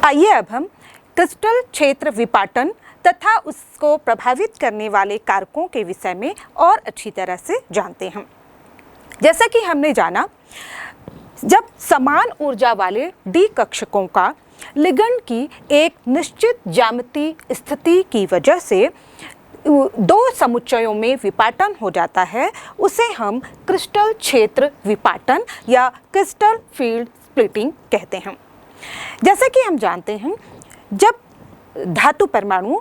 आइए अब हम क्रिस्टल क्षेत्र विपाटन तथा उसको प्रभावित करने वाले कारकों के विषय में और अच्छी तरह से जानते हैं। जैसा कि हमने जाना, जब समान ऊर्जा वाले डी कक्षकों का लिगंड की एक निश्चित ज्यामितीय स्थिति की वजह से दो समुच्चयों में विपाटन हो जाता है, उसे हम क्रिस्टल क्षेत्र विपाटन या क्रिस्टल फील्ड स्प्लिटिंग कहते हैं। जैसा कि हम जानते हैं, जब धातु परमाणु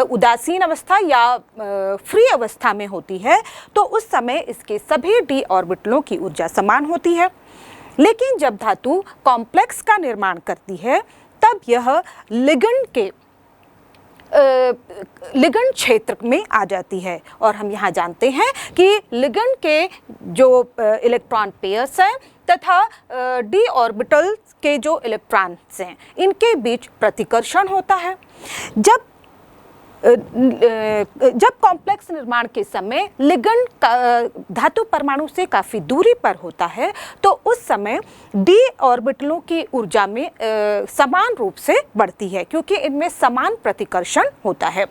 उदासीन अवस्था या फ्री अवस्था में होती है तो उस समय इसके सभी डी ऑर्बिटलों की ऊर्जा समान होती है। लेकिन जब धातु कॉम्प्लेक्स का निर्माण करती है तब यह लिगंड क्षेत्र में आ जाती है। और हम यहाँ जानते हैं कि लिगंड के जो इलेक्ट्रॉन पेयर्स हैं तथा डी ऑर्बिटल के जो इलेक्ट्रॉन्स हैं, इनके बीच प्रतिकर्षण होता है। जब कॉम्प्लेक्स निर्माण के समय लिगंड धातु परमाणु से काफ़ी दूरी पर होता है तो उस समय डी ऑर्बिटलों की ऊर्जा में समान रूप से बढ़ती है, क्योंकि इनमें समान प्रतिकर्षण होता है।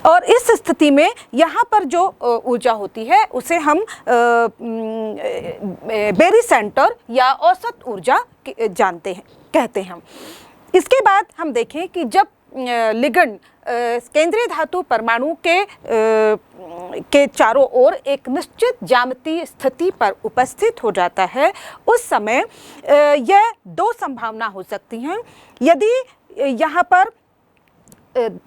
और इस स्थिति में यहाँ पर जो ऊर्जा होती है उसे हम बेरिसेंटर या औसत ऊर्जा कहते हैं। इसके बाद हम देखें कि जब लिगंड केंद्रीय धातु परमाणु के चारों ओर एक निश्चित ज्यामितीय स्थिति पर उपस्थित हो जाता है, उस समय यह दो संभावना हो सकती हैं। यदि यहाँ पर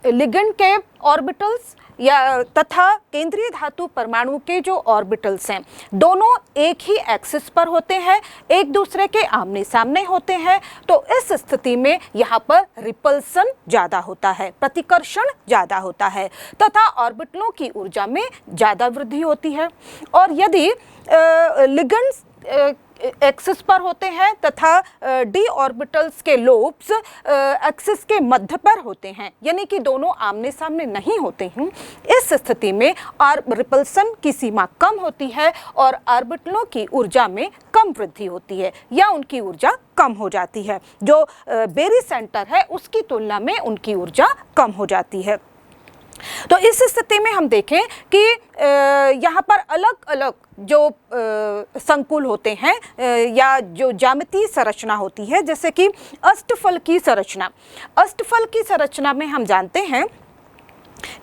लिगंड के ऑर्बिटल्स या तथा केंद्रीय धातु परमाणु के जो ऑर्बिटल्स हैं, दोनों एक ही एक्सिस पर होते हैं, एक दूसरे के आमने सामने होते हैं, तो इस स्थिति में यहाँ पर रिपल्सन ज़्यादा होता है, प्रतिकर्षण ज़्यादा होता है तथा ऑर्बिटलों की ऊर्जा में ज़्यादा वृद्धि होती है। और यदि लिगंड्स एक्सिस पर होते हैं तथा डी ऑर्बिटल्स के लोब्स एक्सिस के मध्य पर होते हैं, यानी कि दोनों आमने सामने नहीं होते हैं, इस स्थिति में रिपल्सन की सीमा कम होती है और ऑर्बिटलों की ऊर्जा में कम वृद्धि होती है या उनकी ऊर्जा कम हो जाती है। जो बेरिसेंटर है उसकी तुलना में उनकी ऊर्जा कम हो जाती है। तो इस स्थिति में हम देखें कि यहाँ पर अलग अलग जो संकुल होते हैं या जो ज्यामितीय संरचना होती है, जैसे कि अष्टफल की संरचना। अष्टफल की संरचना में हम जानते हैं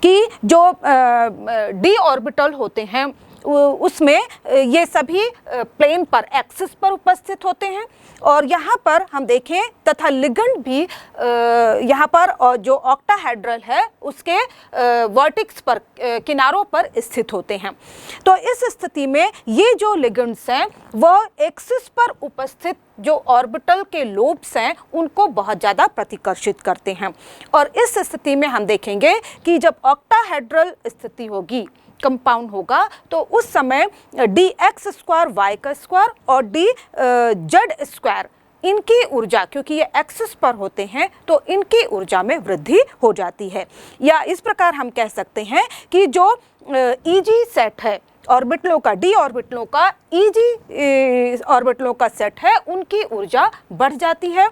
कि जो डी ऑर्बिटल होते हैं उसमें ये सभी प्लेन पर एक्सिस पर उपस्थित होते हैं। और यहाँ पर हम देखें तथा लिगंड भी यहाँ पर जो ऑक्टाहेड्रल है उसके वर्टेक्स पर किनारों पर स्थित होते हैं। तो इस स्थिति में ये जो लिगंड्स हैं वह एक्सिस पर उपस्थित जो ऑर्बिटल के लोब्स हैं उनको बहुत ज़्यादा प्रतिकर्षित करते हैं। और इस स्थिति में हम देखेंगे कि जब ऑक्टाहेड्रल स्थिति होगी, कंपाउंड होगा, तो उस समय डी एक्स स्क्वायर वाई का स्क्वायर और डी जेड स्क्वायर, इनकी ऊर्जा, क्योंकि ये एक्सिस पर होते हैं तो इनकी ऊर्जा में वृद्धि हो जाती है। या इस प्रकार हम कह सकते हैं कि जो ईजी सेट है ऑर्बिटलों का, डी ऑर्बिटलों का ईजी ऑर्बिटलों का सेट है, उनकी ऊर्जा बढ़ जाती है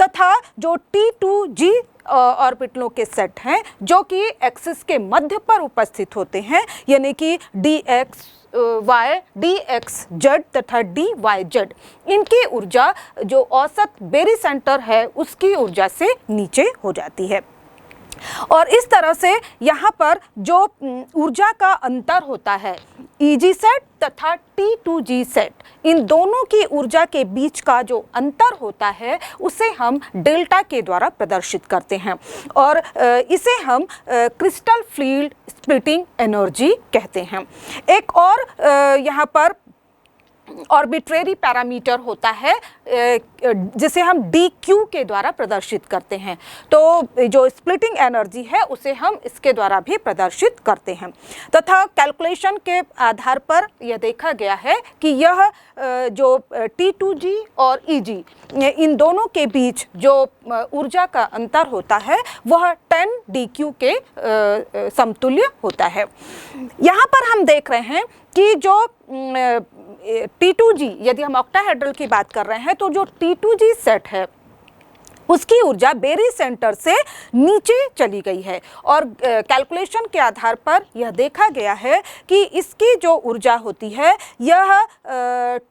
तथा जो T2G ऑर्बिटलों के सेट हैं जो कि एक्सिस के मध्य पर उपस्थित होते हैं, यानी कि DXY, DXZ तथा DYZ, इनकी ऊर्जा जो औसत बेरिसेंटर है उसकी ऊर्जा से नीचे हो जाती है। और इस तरह से यहाँ पर जो ऊर्जा का अंतर होता है EG सेट तथा T2G सेट, इन दोनों की ऊर्जा के बीच का जो अंतर होता है उसे हम डेल्टा के द्वारा प्रदर्शित करते हैं और इसे हम क्रिस्टल फील्ड स्प्लिटिंग एनर्जी कहते हैं। एक और यहाँ पर आर्बिट्रेरी पैरामीटर होता है जिसे हम DQ के द्वारा प्रदर्शित करते हैं। तो जो स्प्लिटिंग एनर्जी है उसे हम इसके द्वारा भी प्रदर्शित करते हैं तथा कैलकुलेशन के आधार पर यह देखा गया है कि यह जो T2G और EG, इन दोनों के बीच जो ऊर्जा का अंतर होता है वह 10 DQ के समतुल्य होता है। यहाँ पर हम देख रहे हैं कि जो T2G, यदि हम ऑक्टाहेड्रल की बात कर रहे हैं तो जो T2G सेट है उसकी ऊर्जा बेरी सेंटर से नीचे चली गई है। और कैलकुलेशन के आधार पर यह देखा गया है कि इसकी जो ऊर्जा होती है यह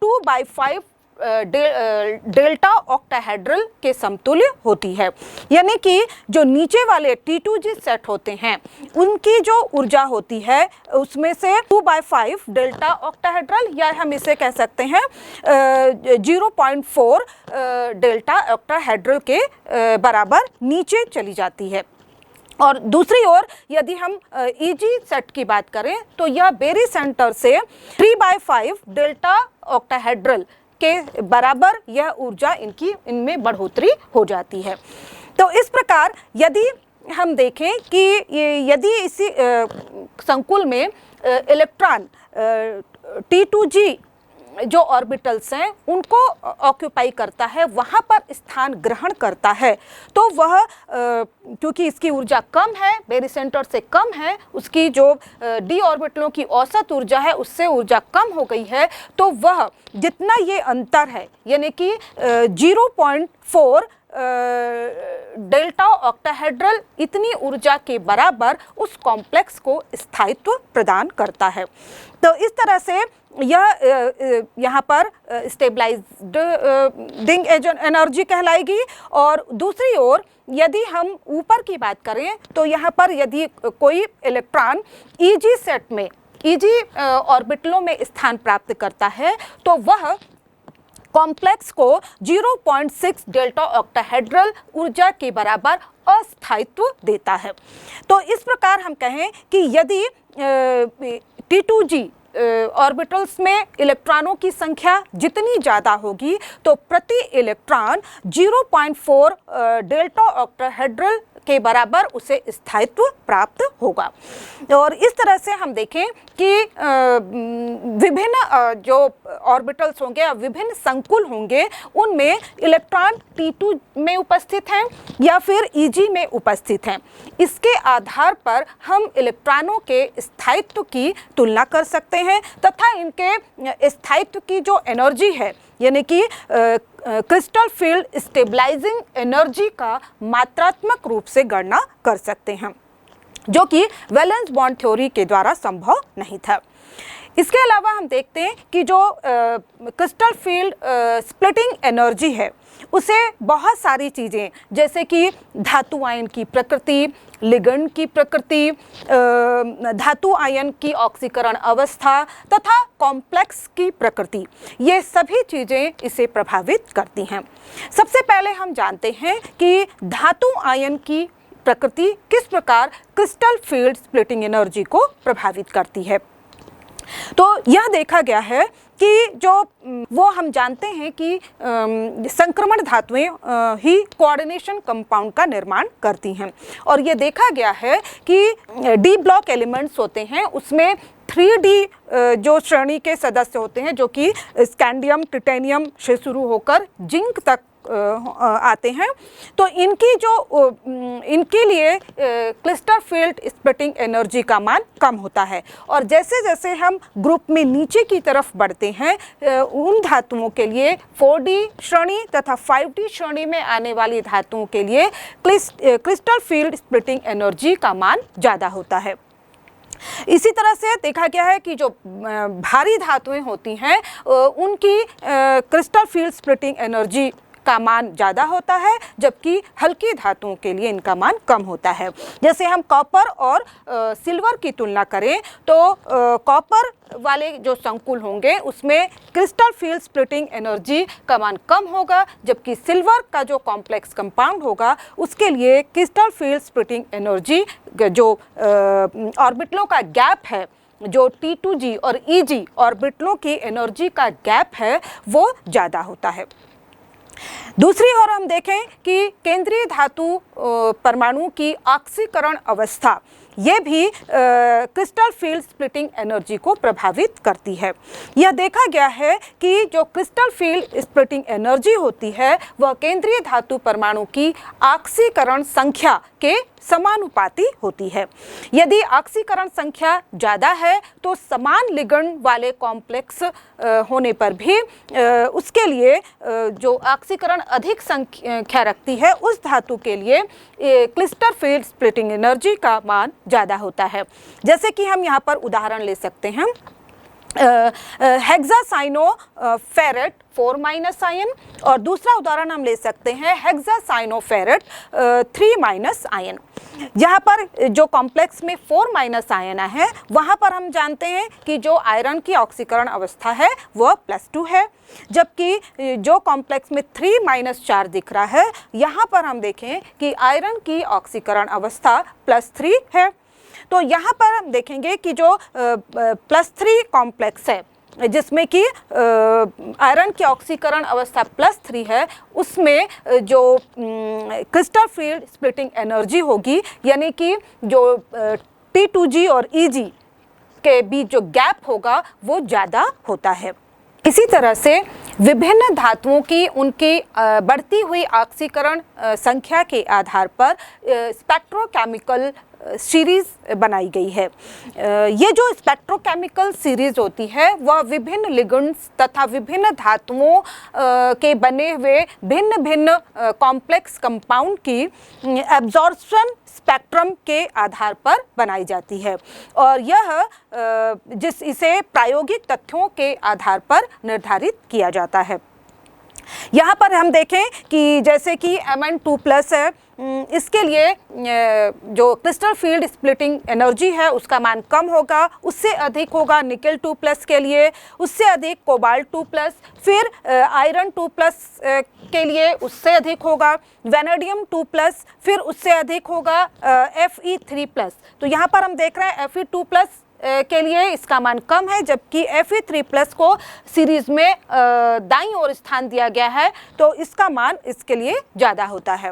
2/5 डेल्टा ऑक्टाहेड्रल के समतुल्य होती है। यानी कि जो नीचे वाले T2G सेट होते हैं उनकी जो ऊर्जा होती है उसमें से 2/5 डेल्टा ऑक्टाहेड्रल, या हम इसे कह सकते हैं 0.4 डेल्टा ऑक्टाहेड्रल के बराबर नीचे चली जाती है। और दूसरी ओर यदि हम ईजी सेट की बात करें तो यह बेरी सेंटर से 3/5 डेल्टा ऑक्टाहेड्रल के बराबर यह ऊर्जा इनमें बढ़ोतरी हो जाती है। तो इस प्रकार यदि हम देखें कि यदि इसी संकुल में इलेक्ट्रॉन T2G जो ऑर्बिटल्स हैं उनको ऑक्यूपाई करता है, वहाँ पर स्थान ग्रहण करता है, तो वह क्योंकि इसकी ऊर्जा कम है, बेरी सेंटर से कम है, उसकी जो डी ऑर्बिटलों की औसत ऊर्जा है उससे ऊर्जा कम हो गई है, तो वह जितना ये अंतर है यानी कि 0.4 डेल्टा ऑक्टाहेड्रल इतनी ऊर्जा के बराबर उस कॉम्प्लेक्स को स्थायित्व प्रदान करता है। तो इस तरह से यह यहाँ पर स्टेबलाइजिंग एनर्जी कहलाएगी। और दूसरी ओर यदि हम ऊपर की बात करें तो यहाँ पर यदि कोई इलेक्ट्रॉन ईजी सेट में ईजी ऑर्बिटलों में स्थान प्राप्त करता है तो वह कॉम्प्लेक्स को 0.6 डेल्टा ऑक्टाहेड्रल ऊर्जा के बराबर अस्थायित्व देता है। तो इस प्रकार हम कहें कि यदि T2G ऑर्बिटल्स में इलेक्ट्रॉनों की संख्या जितनी ज़्यादा होगी तो प्रति इलेक्ट्रॉन 0.4 डेल्टा ऑक्टाहेड्रल के बराबर उसे स्थायित्व प्राप्त होगा। और इस तरह से हम देखें कि विभिन्न जो ऑर्बिटल्स होंगे या विभिन्न संकुल होंगे उनमें इलेक्ट्रॉन T2 में उपस्थित हैं या फिर Eg में उपस्थित हैं, इसके आधार पर हम इलेक्ट्रॉनों के स्थायित्व की तुलना कर सकते हैं तथा इनके स्थायित्व की जो एनर्जी है यानी कि क्रिस्टल फील्ड स्टेबलाइजिंग एनर्जी का मात्रात्मक रूप से गणना कर सकते हैं, जो कि वैलेंस बॉन्ड थ्योरी के द्वारा संभव नहीं था। इसके अलावा हम देखते हैं कि जो क्रिस्टल फील्ड स्प्लिटिंग एनर्जी है उसे बहुत सारी चीज़ें जैसे कि धातु आयन की प्रकृति, लिगेंड की प्रकृति, धातु आयन की ऑक्सीकरण अवस्था तथा कॉम्प्लेक्स की प्रकृति, ये सभी चीज़ें इसे प्रभावित करती हैं। सबसे पहले हम जानते हैं कि धातु आयन की प्रकृति किस प्रकार क्रिस्टल फील्ड स्प्लिटिंग एनर्जी को प्रभावित करती है। तो यह देखा गया है कि जो वो हम जानते हैं कि संक्रमण धातुएं ही कोऑर्डिनेशन कंपाउंड का निर्माण करती हैं और ये देखा गया है कि डी ब्लॉक एलिमेंट्स होते हैं उसमें 3D जो श्रेणी के सदस्य होते हैं जो कि स्कैंडियम टिटेनियम से शुरू होकर जिंक तक आते हैं, तो इनके लिए क्लिस्टर फील्ड स्प्लिटिंग एनर्जी का मान कम होता है। और जैसे जैसे हम ग्रुप में नीचे की तरफ बढ़ते हैं उन धातुओं के लिए 4D श्रेणी तथा 5D श्रेणी में आने वाली धातुओं के लिए क्रिस्टल फील्ड स्प्लिटिंग एनर्जी का मान ज़्यादा होता है। इसी तरह से देखा गया है कि जो भारी धातुएं होती हैं उनकी क्रिस्टल फील्ड स्प्लिटिंग एनर्जी का मान ज़्यादा होता है जबकि हल्की धातुओं के लिए इनका मान कम होता है। जैसे हम कॉपर और सिल्वर की तुलना करें तो कॉपर वाले जो संकुल होंगे उसमें क्रिस्टल फील्ड स्प्लिटिंग एनर्जी का मान कम होगा जबकि सिल्वर का जो कॉम्प्लेक्स कंपाउंड होगा उसके लिए क्रिस्टल फील्ड स्प्लिटिंग एनर्जी जो ऑर्बिटलों का गैप है, जो T2G और Eg ऑर्बिटलों की एनर्जी का गैप है वो ज़्यादा होता है। दूसरी ओर हम देखें कि केंद्रीय धातु परमाणु की ऑक्सीकरण अवस्था ये भी क्रिस्टल फील्ड स्प्लिटिंग एनर्जी को प्रभावित करती है। यह देखा गया है कि जो क्रिस्टल फील्ड स्प्लिटिंग एनर्जी होती है वह केंद्रीय धातु परमाणु की ऑक्सीकरण संख्या के समानुपाती होती है। यदि ऑक्सीकरण संख्या ज़्यादा है तो समान लिगेंड वाले कॉम्प्लेक्स होने पर भी उसके लिए जो ऑक्सीकरण अधिक संख्या रखती है उस धातु के लिए क्रिस्टल फील्ड स्प्लिटिंग एनर्जी का मान ज़्यादा होता है। जैसे कि हम यहाँ पर उदाहरण ले सकते हैं हेक्सासाइनोफेरेट 4- आयन, और दूसरा उदाहरण हम ले सकते हैं हेक्सासाइनोफेरेट 3- आयन। यहाँ पर जो कॉम्प्लेक्स में 4- आयन है वहाँ पर हम जानते हैं कि जो आयरन की ऑक्सीकरण अवस्था है वह +2 है, जबकि जो कॉम्प्लेक्स में 3- चार्ज दिख रहा है यहाँ पर हम देखें कि आयरन की ऑक्सीकरण अवस्था +3 है। तो यहाँ पर हम देखेंगे कि जो +3 कॉम्प्लेक्स है जिसमें कि आयरन की ऑक्सीकरण अवस्था +3 है, उसमें जो क्रिस्टल फील्ड स्प्लिटिंग एनर्जी होगी यानी कि जो T2G और EG के बीच जो गैप होगा वो ज़्यादा होता है। इसी तरह से विभिन्न धातुओं की उनकी बढ़ती हुई ऑक्सीकरण संख्या के आधार पर स्पेक्ट्रोकेमिकल सीरीज बनाई गई है। ये जो स्पेक्ट्रोकेमिकल सीरीज होती है वह विभिन्न लिगेंड्स तथा विभिन्न धातुओं के बने हुए भिन्न भिन्न कॉम्प्लेक्स कंपाउंड की एब्जॉर्प्शन स्पेक्ट्रम के आधार पर बनाई जाती है, और यह इसे प्रायोगिक तथ्यों के आधार पर निर्धारित किया जाता है। यहाँ पर हम देखें कि जैसे कि Mn2+ है, इसके लिए जो क्रिस्टल फील्ड स्प्लिटिंग एनर्जी है उसका मान कम होगा, उससे अधिक होगा निकेल 2+ के लिए, उससे अधिक कोबाल्ट 2+, फिर आयरन 2+ के लिए उससे अधिक होगा वेनेडियम 2+, फिर उससे अधिक होगा Fe3+। तो यहाँ पर हम देख रहे हैं Fe2+ के लिए इसका मान कम है, जबकि Fe3+ को सीरीज में दाईं ओर स्थान दिया गया है तो इसका मान इसके लिए ज़्यादा होता है।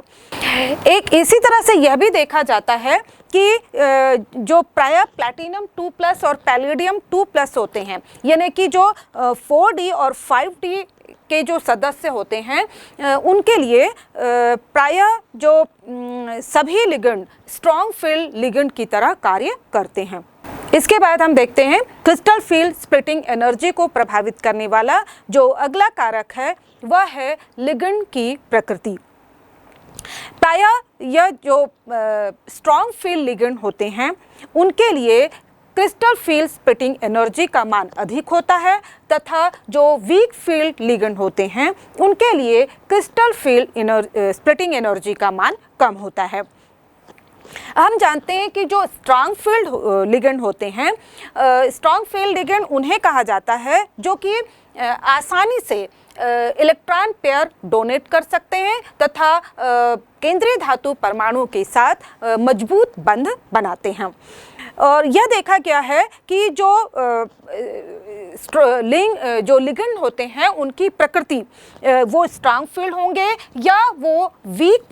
एक इसी तरह से यह भी देखा जाता है कि जो प्रायः प्लैटिनम 2+ और पैलेडियम 2+ होते हैं, यानी कि जो 4D और 5D के जो सदस्य होते हैं उनके लिए प्रायः जो सभी लिगेंड स्ट्रॉन्ग फील्ड लिगेंड की तरह कार्य करते हैं। इसके बाद हम देखते हैं क्रिस्टल फील्ड स्प्लिटिंग एनर्जी को प्रभावित करने वाला जो अगला कारक है वह है लिगेंड की प्रकृति। प्रायः यह जो स्ट्रॉन्ग फील्ड लिगेंड होते हैं उनके लिए क्रिस्टल फील्ड स्प्लिटिंग एनर्जी का मान अधिक होता है, तथा जो वीक फील्ड लिगेंड होते हैं उनके लिए क्रिस्टल फील्ड स्प्लिटिंग एनर्जी का मान कम होता है। हम जानते हैं कि जो स्ट्रॉन्ग फील्ड लिगेंड होते हैं, स्ट्रॉन्ग फील्ड लिगेंड उन्हें कहा जाता है जो कि आसानी से इलेक्ट्रॉन पेयर डोनेट कर सकते हैं तथा केंद्रीय धातु परमाणु के साथ मजबूत बंध बनाते हैं। और यह देखा गया है कि जो लिगेंड होते हैं उनकी प्रकृति वो स्ट्रॉन्ग फील्ड होंगे या वो वीक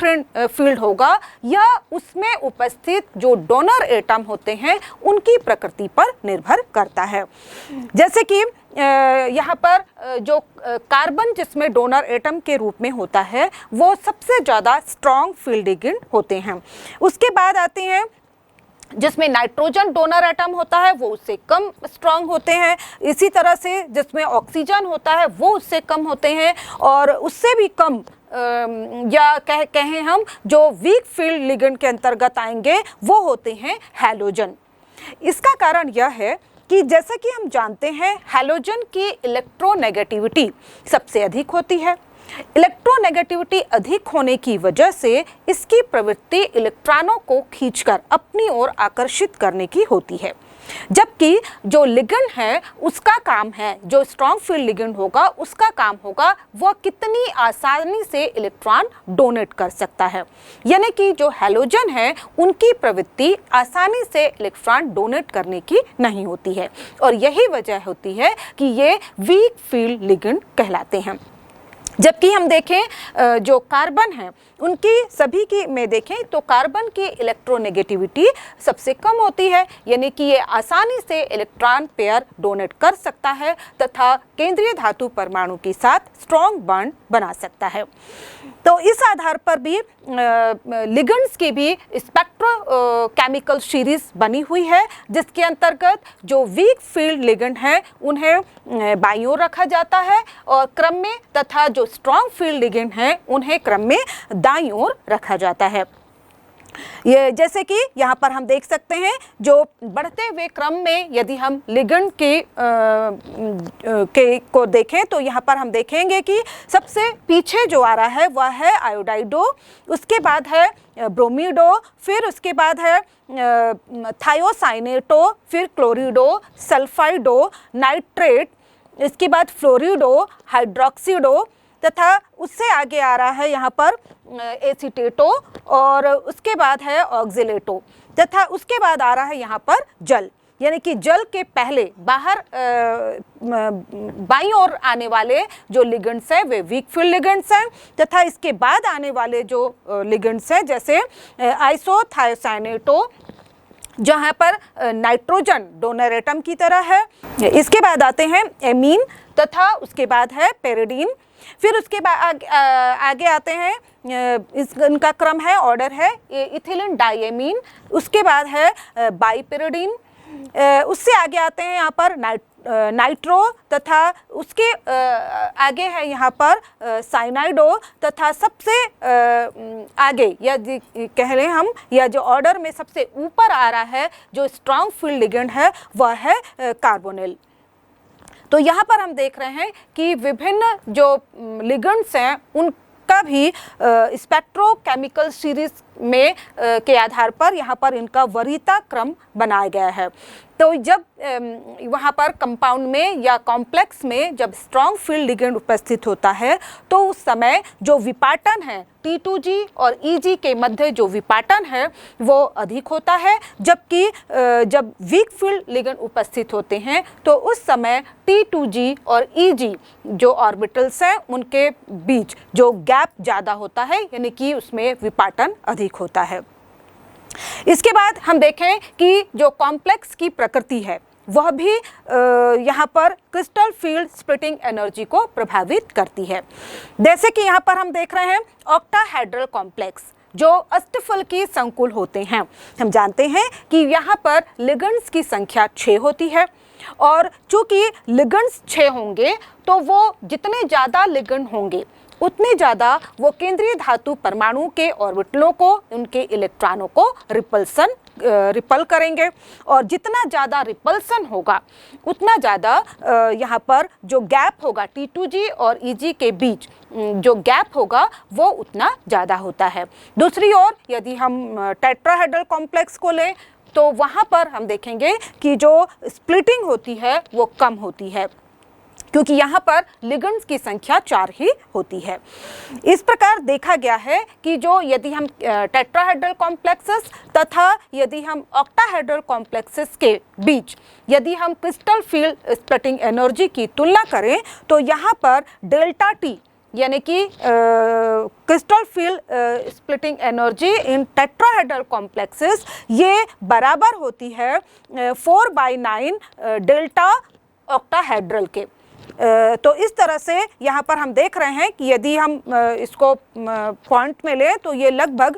फील्ड होगा, या उसमें उपस्थित जो डोनर एटम होते हैं उनकी प्रकृति पर निर्भर करता है। जैसे कि यहाँ पर जो कार्बन जिसमें डोनर एटम के रूप में होता है वो सबसे ज़्यादा स्ट्रॉन्ग फील्ड लिगेंड होते हैं। उसके बाद आते हैं जिसमें नाइट्रोजन डोनर एटम होता है वो उससे कम स्ट्रॉन्ग होते हैं। इसी तरह से जिसमें ऑक्सीजन होता है वो उससे कम होते हैं, और उससे भी कम या कहें हम जो वीक फील्ड लिगेंड के अंतर्गत आएंगे वो होते हैं हैलोजन। इसका कारण यह है कि जैसा कि हम जानते हैं हैलोजन की इलेक्ट्रोनेगेटिविटी सबसे अधिक होती है। इलेक्ट्रोनेगेटिविटी अधिक होने की वजह से इसकी प्रवृत्ति इलेक्ट्रॉनों को खींचकर अपनी ओर आकर्षित करने की होती है, जबकि जो लिगेंड है उसका काम है, जो स्ट्रॉन्ग फील्ड लिगेंड होगा उसका काम होगा वह कितनी आसानी से इलेक्ट्रॉन डोनेट कर सकता है। यानी कि जो हैलोजन है उनकी प्रवृत्ति आसानी से इलेक्ट्रॉन डोनेट करने की नहीं होती है, और यही वजह होती है कि ये वीक फील्ड लिगेंड कहलाते हैं। जबकि हम देखें जो कार्बन है उनकी सभी की में देखें तो कार्बन की इलेक्ट्रोनेगेटिविटी सबसे कम होती है, यानी कि ये आसानी से इलेक्ट्रॉन पेयर डोनेट कर सकता है तथा केंद्रीय धातु परमाणु के साथ स्ट्रॉन्ग बॉन्ड बना सकता है। तो इस आधार पर भी लिगेंड्स की भी स्पेक्ट्रो केमिकल सीरीज बनी हुई है, जिसके अंतर्गत जो वीक फील्ड लिगेंड हैं उन्हें बाईं ओर रखा जाता है और क्रम में, तथा जो स्ट्रॉन्ग फील्ड लिगेंड हैं उन्हें क्रम में दाईं ओर रखा जाता है। ये जैसे कि यहाँ पर हम देख सकते हैं, जो बढ़ते हुए क्रम में यदि हम लिगेंड के को देखें तो यहाँ पर हम देखेंगे कि सबसे पीछे जो आ रहा है वह है आयोडाइडो, उसके बाद है ब्रोमीडो, फिर उसके बाद है थायोसाइनेटो, फिर क्लोरिडो, सल्फाइडो, नाइट्रेट, इसके बाद फ्लोरिडो, हाइड्रोक्सीडो, तथा उससे आगे आ रहा है यहाँ पर एसीटेटो, और उसके बाद है ऑक्सिलेटो, तथा उसके बाद आ रहा है यहाँ पर जल। यानी कि जल के पहले बाहर बाईं ओर आने वाले जो लिगेंड्स हैं वे वीक फील्ड लिगेंड्स हैं, तथा इसके बाद आने वाले जो लिगेंड्स हैं जैसे आइसोथायोसाइनेटो, जहाँ पर नाइट्रोजन डोनर एटम की तरह है। इसके बाद आते हैं एमीन, तथा उसके बाद है पेरिडीन, फिर उसके बाद आगे आते हैं, इनका क्रम है, ऑर्डर है इथिलीन डाइएमीन, उसके बाद है बाइपेरिडीन, उससे आगे आते हैं यहाँ पर नाइट्रो, तथा उसके आगे है यहाँ पर साइनाइडो, तथा सबसे आगे या कह लें हम, या जो ऑर्डर में सबसे ऊपर आ रहा है जो स्ट्रॉन्ग फील्ड लिगेंड है वह है कार्बोनिल। तो यहाँ पर हम देख रहे हैं कि विभिन्न जो लिगेंड्स हैं उनका भी स्पेक्ट्रोकेमिकल सीरीज में के आधार पर यहाँ पर इनका वरीयता क्रम बनाया गया है। तो जब वहाँ पर कंपाउंड में या कॉम्प्लेक्स में जब स्ट्रॉन्ग फील्ड लिगेंड उपस्थित होता है तो उस समय जो विपाटन है T2G और EG के मध्य जो विपाटन है वो अधिक होता है, जबकि जब वीक फील्ड लिगेंड उपस्थित होते हैं तो उस समय T2G और EG जो ऑर्बिटल्स हैं उनके बीच जो गैप ज़्यादा होता है, यानी कि उसमें विपाटन अधिक होता है। इसके बाद हम देखें कि जो कॉम्प्लेक्स की प्रकृति है वह भी यहाँ पर क्रिस्टल फील्ड स्प्लिटिंग एनर्जी को प्रभावित करती है। जैसे कि यहाँ पर हम देख रहे हैं ऑक्टाहेड्रल कॉम्प्लेक्स जो अष्टफलकीय संकुल होते हैं। हम जानते हैं कि यहाँ पर लिगेंड्स की संख्या 6 होती है, और चूंकि लिगेंड्स 6 होंगे तो वो जितने ज़्यादा लिगेंड होंगे उतने ज़्यादा वो केंद्रीय धातु परमाणु के ऑर्बिटलों को, उनके इलेक्ट्रॉनों को रिपल करेंगे, और जितना ज़्यादा रिपल्सन होगा उतना ज़्यादा यहाँ पर जो गैप होगा T2G और EG के बीच जो गैप होगा वो उतना ज़्यादा होता है। दूसरी ओर यदि हम टेट्राहेड्रल कॉम्प्लेक्स को लें तो वहाँ पर हम देखेंगे कि जो स्प्लिटिंग होती है वो कम होती है, क्योंकि यहाँ पर लिगेंड्स की संख्या 4 ही होती है। इस प्रकार देखा गया है कि जो यदि हम टेट्राहेड्रल कॉम्प्लेक्सेस तथा यदि हम ऑक्टाहेड्रल कॉम्प्लेक्सेस के बीच यदि हम क्रिस्टल फील्ड स्प्लिटिंग एनर्जी की तुलना करें तो यहाँ पर डेल्टा T यानी कि crystal field splitting energy in tetrahedral complexes ये बराबर होती है 4/9 डेल्टा ऑक्टाहेड्रल के। तो इस तरह से यहाँ पर हम देख रहे हैं कि यदि हम इसको पॉइंट में लें तो ये लगभग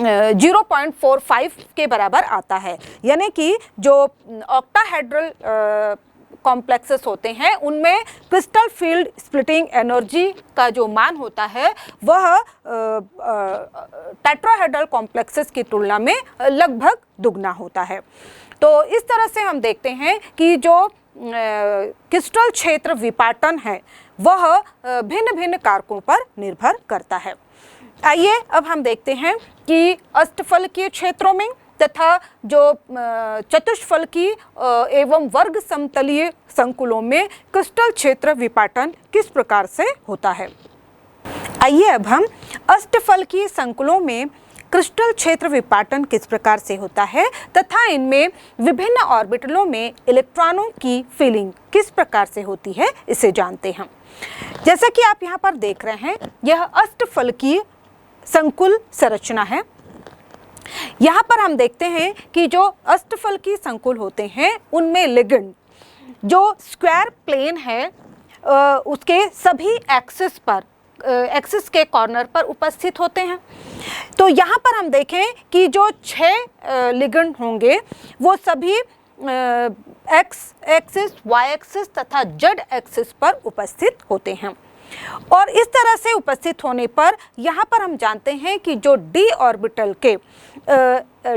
0.45 के बराबर आता है, यानी कि जो ऑक्टाहेड्रल कॉम्प्लेक्सेस होते हैं उनमें क्रिस्टल फील्ड स्प्लिटिंग एनर्जी का जो मान होता है वह टेट्राहेड्रल कॉम्प्लेक्सेस की तुलना में लगभग दुगना होता है। तो इस तरह से हम देखते हैं कि जो क्रिस्टल क्षेत्र विपाटन है वह भिन्न भिन्न कारकों पर निर्भर करता है। आइए अब हम देखते हैं कि अष्टफलकीय क्षेत्रों में तथा जो चतुष्फलकीय एवं वर्ग समतलीय संकुलों में क्रिस्टल क्षेत्र विपाटन किस प्रकार से होता है। आइए अब हम अष्टफलकीय संकुलों में क्रिस्टल क्षेत्र विपाटन किस प्रकार से होता है तथा इनमें विभिन्न ऑर्बिटलों में इलेक्ट्रॉनों की फीलिंग किस प्रकार से होती है, इसे जानते हैं। जैसा कि आप यहाँ पर देख रहे हैं, यह अष्टफलकीय संकुल संरचना है। यहाँ पर हम देखते हैं कि जो अष्टफलकीय संकुल होते हैं उनमें लिगेंड जो स्क्वायर प्लेन है उसके सभी एक्सिस पर एक्सिस के कॉर्नर पर उपस्थित होते हैं। तो यहाँ पर हम देखें कि जो 6 लिगेंड होंगे वो सभी एक्स एक्सिस, वाई एक्सिस तथा जेड एक्सिस पर उपस्थित होते हैं। और इस तरह से उपस्थित होने पर यहाँ पर हम जानते हैं कि जो डी ऑर्बिटल के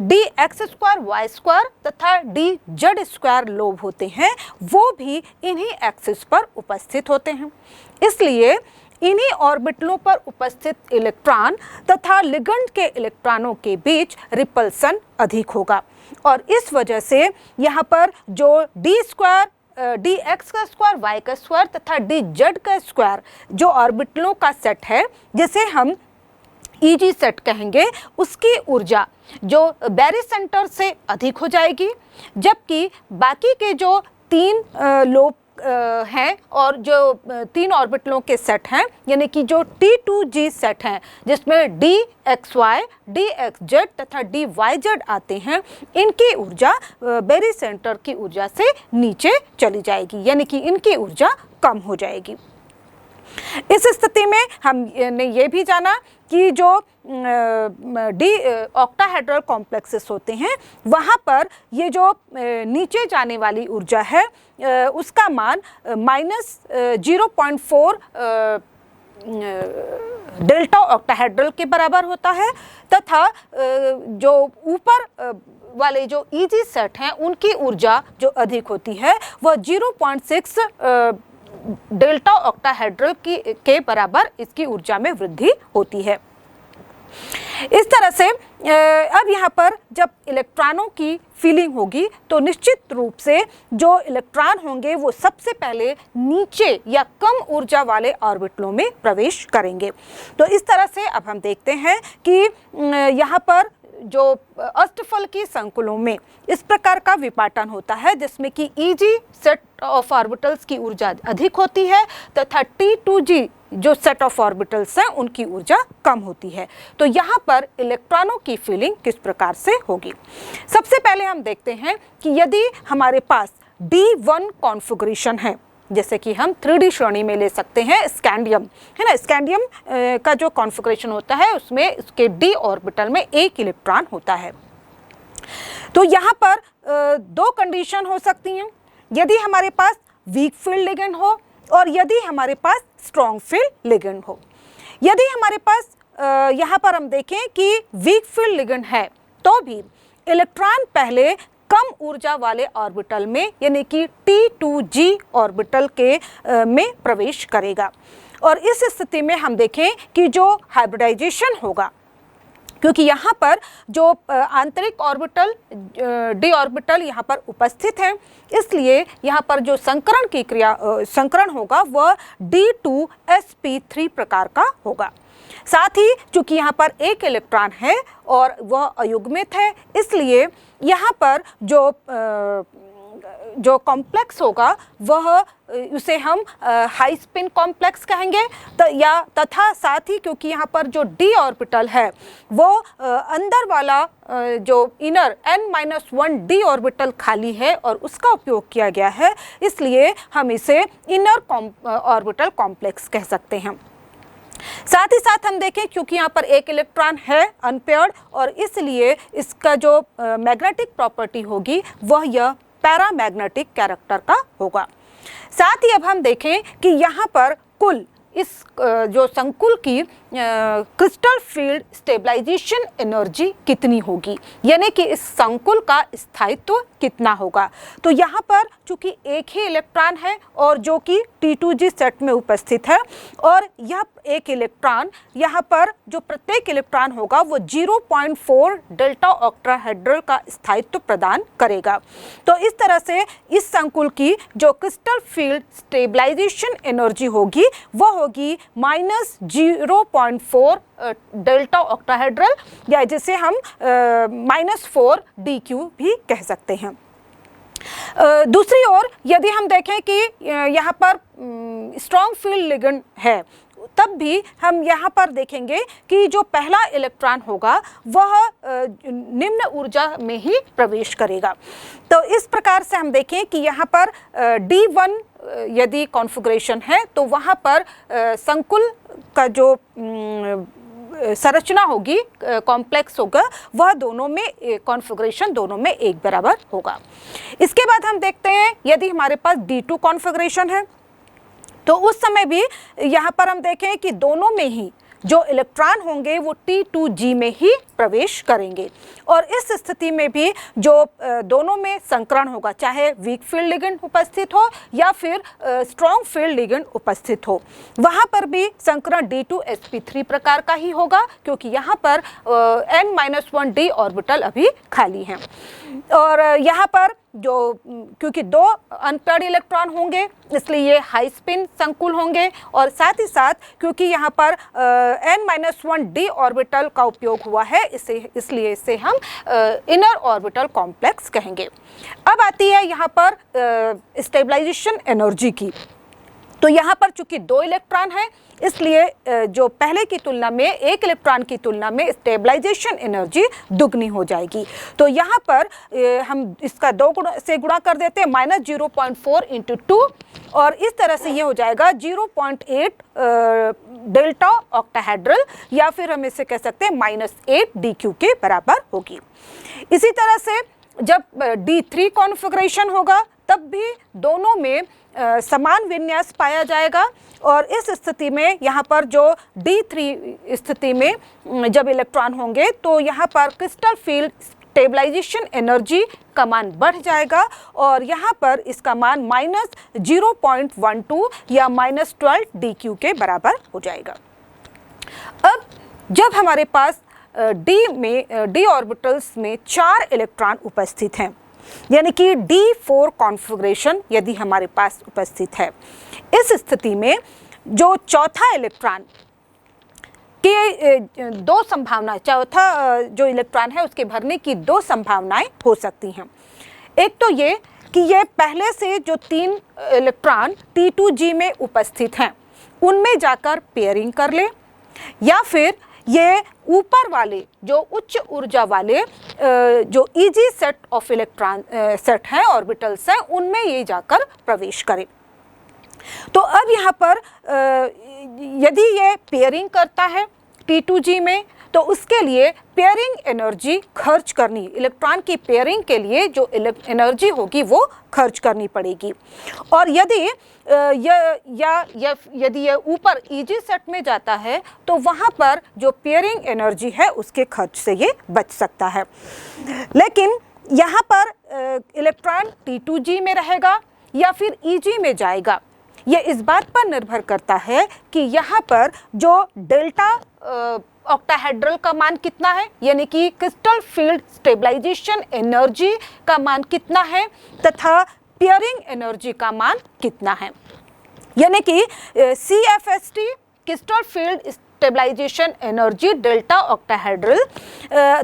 d x square y square तथा डी जेड स्क्वायर लोब होते हैं वो भी इन्हीं एक्सिस पर उपस्थित होते हैं। इसलिए इन्हीं ऑर्बिटलों पर उपस्थित इलेक्ट्रॉन तथा लिगेंड के इलेक्ट्रॉनों के बीच रिपल्सन अधिक होगा और इस वजह से यहाँ पर जो डी स्क्वायर, डी एक्स का स्क्वायर, वाई का स्क्वायर तथा डी जेड का स्क्वायर जो ऑर्बिटलों का सेट है जिसे हम ईजी सेट कहेंगे, उसकी ऊर्जा जो बैरिसेंटर से अधिक हो जाएगी, जबकि बाकी के जो 3 लोब हैं और जो 3 ऑर्बिटलों के सेट हैं यानी कि जो T2G सेट हैं जिसमें d x y, d x z तथा डी वाई जेड आते हैं, इनकी ऊर्जा बैरिसेंटर की ऊर्जा से नीचे चली जाएगी यानी कि इनकी ऊर्जा कम हो जाएगी। इस स्थिति में हमने ये भी जाना कि जो डी ऑक्टाहेड्रल कॉम्प्लेक्सेस होते हैं वहाँ पर ये जो नीचे जाने वाली ऊर्जा है उसका मान -0.4 डेल्टा ऑक्टाहेड्रल के बराबर होता है तथा जो ऊपर वाले जो ईजी सेट हैं उनकी ऊर्जा जो अधिक होती है वह 0.6 डेल्टा ऑक्टाहेड्रल के बराबर इसकी ऊर्जा में वृद्धि होती है। इस तरह से अब यहाँ पर जब इलेक्ट्रॉनों की फीलिंग होगी तो निश्चित रूप से जो इलेक्ट्रॉन होंगे वो सबसे पहले नीचे या कम ऊर्जा वाले ऑर्बिटलों में प्रवेश करेंगे। तो इस तरह से अब हम देखते हैं कि यहाँ पर जो अष्टफलकीय संकुलों में इस प्रकार का विपाटन होता है जिसमें कि ईजी सेट ऑफ ऑर्बिटल्स की ऊर्जा अधिक होती है तथा T2G जो सेट ऑफ ऑर्बिटल्स हैं उनकी ऊर्जा कम होती है। तो यहाँ पर इलेक्ट्रॉनों की फीलिंग किस प्रकार से होगी। सबसे पहले हम देखते हैं कि यदि हमारे पास D1 कॉन्फ़िगरेशन है, जैसे कि हम 3D श्रेणी में ले सकते हैं स्कैंडियम, है ना। स्कैंडियम का जो कॉन्फ़िगरेशन होता है उसमें उसके डी ऑर्बिटल में 1 इलेक्ट्रॉन होता है। तो यहाँ पर 2 कंडीशन हो सकती हैं, यदि हमारे पास वीक फील्ड लिगेंड हो और यदि हमारे पास स्ट्रॉन्ग फील्ड लिगेंड हो। यदि हमारे पास यहाँ पर हम देखें कि वीक फील्ड लिगेंड है तो भी इलेक्ट्रॉन पहले कम ऊर्जा वाले ऑर्बिटल में यानी कि T2G ऑर्बिटल के में प्रवेश करेगा और इस स्थिति में हम देखें कि जो हाइब्रिडाइजेशन होगा, क्योंकि यहाँ पर जो आंतरिक ऑर्बिटल डी ऑर्बिटल यहाँ पर उपस्थित है, इसलिए यहाँ पर जो संकरण की क्रिया संकरण होगा वह D2sp3 प्रकार का होगा। साथ ही चूंकि यहाँ पर 1 इलेक्ट्रॉन है और वह अयुग्मित है, इसलिए यहाँ पर जो कॉम्प्लेक्स होगा वह उसे हम हाई स्पिन कॉम्प्लेक्स कहेंगे तथा साथ ही क्योंकि यहाँ पर जो डी ऑर्बिटल है वो अंदर वाला जो इनर n-1 डी ऑर्बिटल खाली है और उसका उपयोग किया गया है, इसलिए हम इसे इनर ऑर्बिटल कॉम्प्लेक्स कह सकते हैं। साथ ही साथ हम देखें क्योंकि यहाँ पर 1 इलेक्ट्रॉन है अनपेयर्ड और इसलिए इसका जो मैग्नेटिक प्रॉपर्टी होगी वह यह पैरामैग्नेटिक कैरेक्टर का होगा। साथ ही अब हम देखें कि यहाँ पर कुल इस जो संकुल की क्रिस्टल फील्ड स्टेबलाइजेशन एनर्जी कितनी होगी, यानी कि इस संकुल का स्थायित्व कितना होगा। तो यहाँ पर चूंकि 1 ही इलेक्ट्रॉन है और जो कि T2G सेट में उपस्थित है और यह 1 इलेक्ट्रॉन यहाँ पर जो प्रत्येक इलेक्ट्रॉन होगा वो 0.4 डेल्टा ऑक्टाहेड्रल का स्थायित्व प्रदान करेगा। तो इस तरह से इस संकुल की जो क्रिस्टल फील्ड स्टेबलाइजेशन एनर्जी होगी वह होगी -0.4 डेल्टा ऑक्टाहेड्रल, या जिसे हम -4 DQ भी कह सकते हैं। दूसरी ओर यदि हम देखें कि यहाँ पर स्ट्रॉन्ग फील्ड लिगेंड है, तब भी हम यहाँ पर देखेंगे कि जो पहला इलेक्ट्रॉन होगा वह निम्न ऊर्जा में ही प्रवेश करेगा। तो इस प्रकार से हम देखें कि यहाँ पर D1 यदि कॉन्फ़िगरेशन है तो वहाँ पर संकुल का जो संरचना होगी, कॉम्प्लेक्स होगा, वह दोनों में कॉन्फ़िगरेशन दोनों में एक बराबर होगा। इसके बाद हम देखते हैं यदि हमारे पास D2 कॉन्फ़िगरेशन है तो उस समय भी यहाँ पर हम देखें कि दोनों में ही जो इलेक्ट्रॉन होंगे वो T2G में ही प्रवेश करेंगे, और इस स्थिति में भी जो दोनों में संकरण होगा, चाहे वीक फील्ड लिगेंड उपस्थित हो या फिर स्ट्रॉन्ग फील्ड लिगेंड उपस्थित हो, वहाँ पर भी संकरण D2sp3 प्रकार का ही होगा, क्योंकि यहाँ पर n-1d ऑर्बिटल अभी खाली हैं। और यहाँ पर जो क्योंकि दो अनपेयर्ड इलेक्ट्रॉन होंगे इसलिए ये हाई स्पिन संकुल होंगे, और साथ ही साथ क्योंकि यहाँ पर n-1d ऑर्बिटल का उपयोग हुआ है इसलिए इसे हम इनर ऑर्बिटल कॉम्प्लेक्स कहेंगे। अब आती है यहाँ पर स्टेबलाइजेशन एनर्जी की। तो यहाँ पर चूंकि दो इलेक्ट्रॉन हैं इसलिए जो पहले की तुलना में एक इलेक्ट्रॉन की तुलना में स्टेबलाइजेशन एनर्जी दुगनी हो जाएगी। तो यहाँ पर हम इसका 2 से गुणा कर देते हैं, -0.4 × 2, और इस तरह से ये हो जाएगा 0.8 डेल्टा ऑक्टाहेड्रल, या फिर हम इसे कह सकते हैं -8 DQ के बराबर होगी। इसी तरह से जब D3 कॉन्फ़िगरेशन होगा तब भी दोनों में समान विन्यास पाया जाएगा, और इस स्थिति में यहाँ पर जो D3 स्थिति में जब इलेक्ट्रॉन होंगे तो यहाँ पर क्रिस्टल फील्ड स्टेबलाइजेशन एनर्जी का मान बढ़ जाएगा, और यहाँ पर इसका मान -0.12 या -12 DQ के बराबर हो जाएगा। अब जब हमारे पास D ऑर्बिटल्स में 4 इलेक्ट्रॉन उपस्थित हैं, यानी कि D4 कॉन्फ़िगरेशन यदि हमारे पास उपस्थित है, इस स्थिति में जो चौथा इलेक्ट्रॉन के 2 संभावनाएं, चौथा जो इलेक्ट्रॉन है उसके भरने की 2 संभावनाएं हो सकती हैं। एक तो ये कि ये पहले से जो 3 इलेक्ट्रॉन T2G में उपस्थित हैं उनमें जाकर पेयरिंग कर ले, या फिर ये ऊपर वाले जो उच्च ऊर्जा वाले जो EG set of electron set हैं, ऑर्बिटल्स हैं, उनमें ये जाकर प्रवेश करे। तो अब यहाँ पर यदि ये पेयरिंग करता है T2G में तो उसके लिए पेयरिंग एनर्जी खर्च करनी, इलेक्ट्रॉन की पेयरिंग के लिए जो एनर्जी होगी वो खर्च करनी पड़ेगी। और यदि यदि ये ऊपर EG सेट में जाता है तो वहाँ पर जो पेयरिंग एनर्जी है उसके खर्च से ये बच सकता है। लेकिन यहाँ पर इलेक्ट्रॉन T2G में रहेगा या फिर EG में जाएगा, ये इस बात पर निर्भर करता है कि यहाँ पर जो डेल्टा ऑक्टाहेड्रल का मान कितना है, यानी कि क्रिस्टल फील्ड स्टेबलाइजेशन एनर्जी का मान कितना है तथा पेयरिंग एनर्जी का मान कितना है। यानी कि CFST crystal field stabilisation energy delta octahedral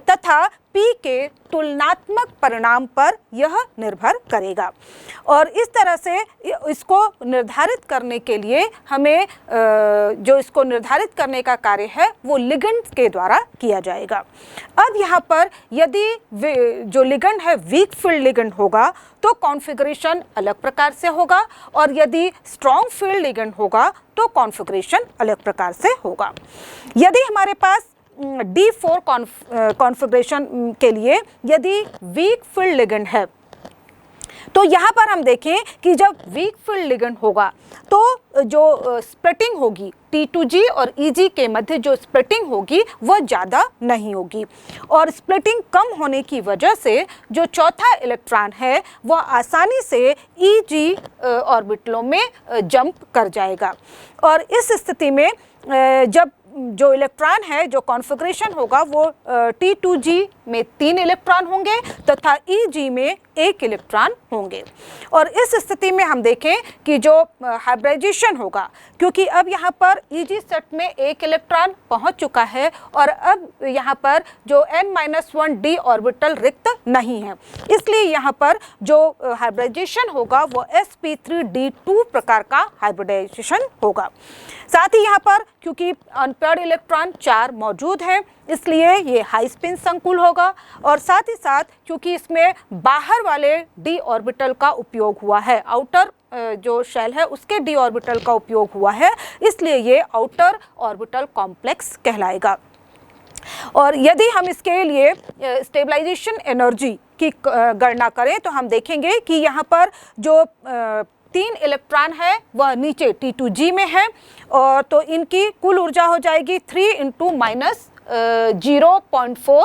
तथा P के तुलनात्मक परिणाम पर यह निर्भर करेगा। और इस तरह से इसको निर्धारित करने के लिए हमें जो इसको निर्धारित करने का कार्य है वो लिगेंड के द्वारा किया जाएगा। अब यहाँ पर यदि जो लिगेंड है वीक फील्ड लिगेंड होगा तो कॉन्फ़िगरेशन अलग प्रकार से होगा, और यदि स्ट्रॉन्ग फील्ड लिगेंड होगा तो कॉन्फ़िगरेशन अलग प्रकार से होगा। यदि हमारे पास D4 कॉन्फ़िगरेशन के लिए यदि वीक फील्ड लिगेंड है तो यहाँ पर हम देखें कि जब वीक फील्ड लिगेंड होगा तो जो स्प्लिटिंग होगी T2G और EG के मध्य जो स्प्लिटिंग होगी वह ज़्यादा नहीं होगी, और स्प्लिटिंग कम होने की वजह से जो चौथा इलेक्ट्रॉन है वह आसानी से EG ऑर्बिटलों में जंप कर जाएगा। और इस स्थिति में जब जो इलेक्ट्रॉन है जो कॉन्फ़िगरेशन होगा वो T2G में 3 इलेक्ट्रॉन होंगे तथा Eg में 1 इलेक्ट्रॉन होंगे। और इस स्थिति में हम देखें कि जो हाइब्रिडाइजेशन होगा, क्योंकि अब यहाँ पर Eg सेट में 1 इलेक्ट्रॉन पहुँच चुका है और अब यहाँ पर जो n-1 d ऑर्बिटल रिक्त नहीं है, इसलिए यहाँ पर जो हाइब्रिडाइजेशन होगा वो sp3d2 प्रकार का हाइब्रिडाइजेशन होगा। साथ ही यहाँ पर क्योंकि अनपेयर्ड इलेक्ट्रॉन 4 मौजूद हैं, इसलिए ये हाई स्पिन संकुल होगा। और साथ ही साथ क्योंकि इसमें बाहर वाले d ऑर्बिटल का उपयोग हुआ है, आउटर जो शेल है उसके d ऑर्बिटल का उपयोग हुआ है, इसलिए ये आउटर ऑर्बिटल कॉम्प्लेक्स कहलाएगा। और यदि हम इसके लिए स्टेबलाइजेशन एनर्जी की गणना करें तो हम देखेंगे कि यहाँ पर जो 3 इलेक्ट्रॉन है वह नीचे T2G में है, और तो इनकी कुल ऊर्जा हो जाएगी 3 × -0.4।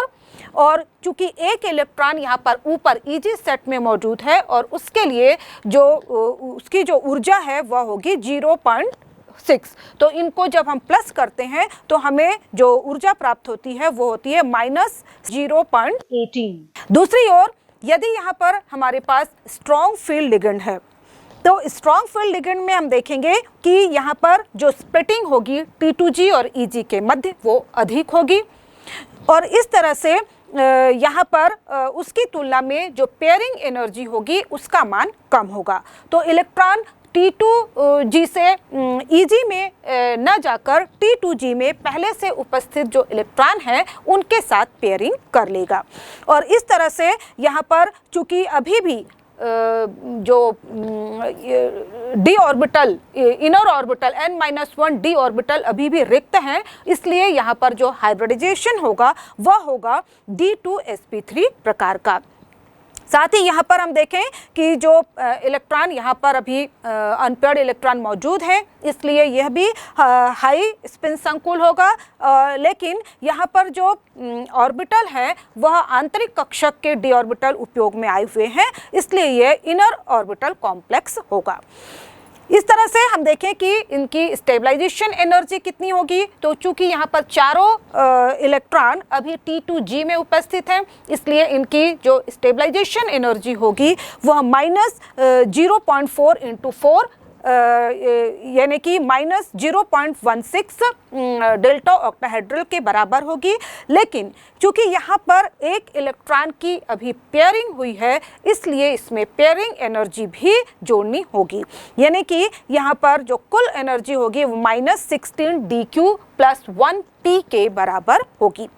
और चूंकि 1 इलेक्ट्रॉन यहाँ पर ऊपर Eg सेट में मौजूद है और उसके लिए जो उसकी जो ऊर्जा है वह होगी 0.6। तो इनको जब हम प्लस करते हैं तो हमें जो ऊर्जा प्राप्त होती है वो होती है -0.18। दूसरी ओर यदि यहाँ पर हमारे पास स्ट्रॉन्ग फील्ड लिगेंड है तो स्ट्रॉन्ग फील्ड लिगेंड में हम देखेंगे कि यहाँ पर जो स्प्लिटिंग होगी T2G और Eg के मध्य वो अधिक होगी, और इस तरह से यहाँ पर उसकी तुलना में जो पेयरिंग एनर्जी होगी उसका मान कम होगा। तो इलेक्ट्रॉन T2G से Eg में न जाकर T2G में पहले से उपस्थित जो इलेक्ट्रॉन है उनके साथ पेयरिंग कर लेगा। और इस तरह से यहाँ पर चूंकि अभी भी जो d orbital, inner orbital n-1 d orbital अभी भी रिक्त हैं, इसलिए यहाँ पर जो हाइब्रिडाइजेशन होगा वह होगा D2sp3 प्रकार का। साथ ही यहाँ पर हम देखें कि जो इलेक्ट्रॉन यहाँ पर अभी अनपेयर्ड इलेक्ट्रॉन मौजूद हैं, इसलिए यह भी हाई स्पिन संकुल होगा। लेकिन यहाँ पर जो ऑर्बिटल है वह आंतरिक कक्षक के d ऑर्बिटल उपयोग में आए हुए हैं, इसलिए यह इनर ऑर्बिटल कॉम्प्लेक्स होगा। इस तरह से हम देखें कि इनकी स्टेबलाइजेशन एनर्जी कितनी होगी। तो चूंकि यहाँ पर चारों इलेक्ट्रॉन अभी T2G में उपस्थित हैं, इसलिए इनकी जो स्टेबलाइजेशन एनर्जी होगी वह -0.4 × 4 यानी कि -0.16 डेल्टा ऑक्टाहेड्रल के बराबर होगी। लेकिन चूंकि यहाँ पर एक इलेक्ट्रॉन की अभी पेयरिंग हुई है, इसलिए इसमें पेयरिंग एनर्जी भी जोड़नी होगी, यानी कि यहाँ पर जो कुल एनर्जी होगी वो -16 dq + 1t के बराबर होगी।